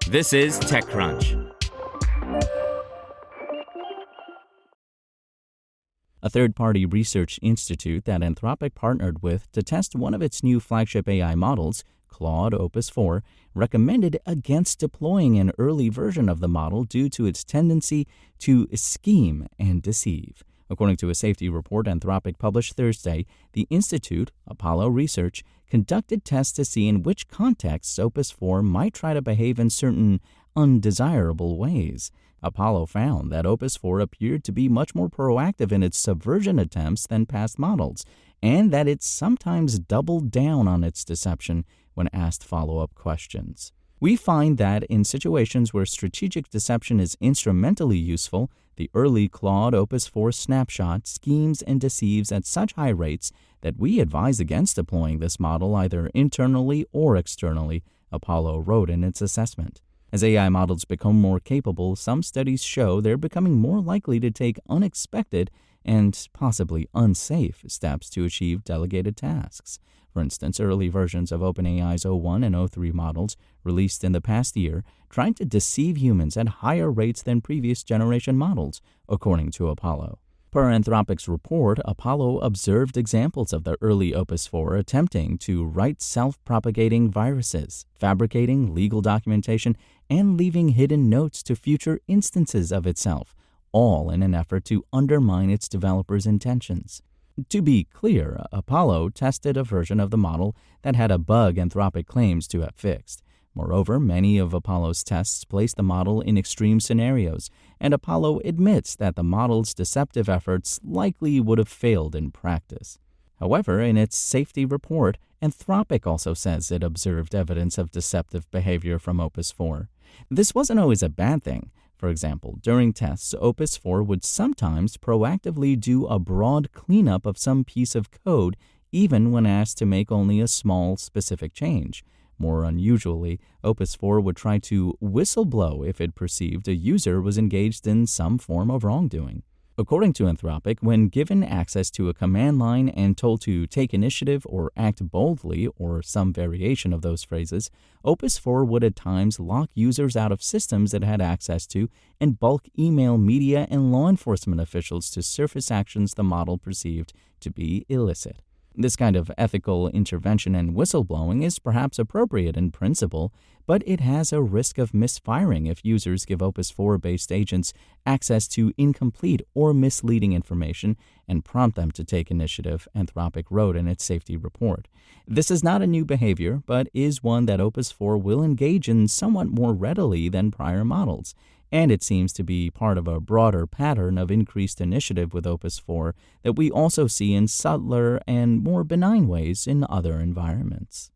This is TechCrunch. A third-party research institute that Anthropic partnered with to test one of its new flagship AI models, Claude Opus 4, recommended against deploying an early version of the model due to its tendency to scheme and deceive. According to a safety report Anthropic published Thursday, the institute, Apollo Research, conducted tests to see in which contexts Opus 4 might try to behave in certain undesirable ways. Apollo found that Opus 4 appeared to be much more proactive in its subversion attempts than past models, and that it sometimes doubled down on its deception when asked follow-up questions. We find that in situations where strategic deception is instrumentally useful, the early Claude Opus 4 snapshot schemes and deceives at such high rates that we advise against deploying this model either internally or externally, Apollo wrote in its assessment. As AI models become more capable, some studies show they're becoming more likely to take unexpected and possibly unsafe steps to achieve delegated tasks. For instance, early versions of OpenAI's o1 and o3 models, released in the past year, tried to deceive humans at higher rates than previous generation models, according to Apollo. Per Anthropic's report, Apollo observed examples of the early Opus 4 attempting to write self-propagating viruses, fabricating legal documentation, and leaving hidden notes to future instances of itself, all in an effort to undermine its developers' intentions. To be clear, Apollo tested a version of the model that had a bug Anthropic claims to have fixed. Moreover, many of Apollo's tests placed the model in extreme scenarios, and Apollo admits that the model's deceptive efforts likely would have failed in practice. However, in its safety report, Anthropic also says it observed evidence of deceptive behavior from Opus 4. This wasn't always a bad thing. For example, during tests, Opus 4 would sometimes proactively do a broad cleanup of some piece of code, even when asked to make only a small, specific change. More unusually, Opus 4 would try to whistleblow if it perceived a user was engaged in some form of wrongdoing. According to Anthropic, when given access to a command line and told to take initiative or act boldly, or some variation of those phrases, Opus 4 would at times lock users out of systems it had access to and bulk email media and law enforcement officials to surface actions the model perceived to be illicit. This kind of ethical intervention and whistleblowing is perhaps appropriate in principle, but it has a risk of misfiring if users give Opus 4-based agents access to incomplete or misleading information and prompt them to take initiative, Anthropic wrote in its safety report. This is not a new behavior, but is one that Opus 4 will engage in somewhat more readily than prior models. And it seems to be part of a broader pattern of increased initiative with Opus 4 that we also see in subtler and more benign ways in other environments.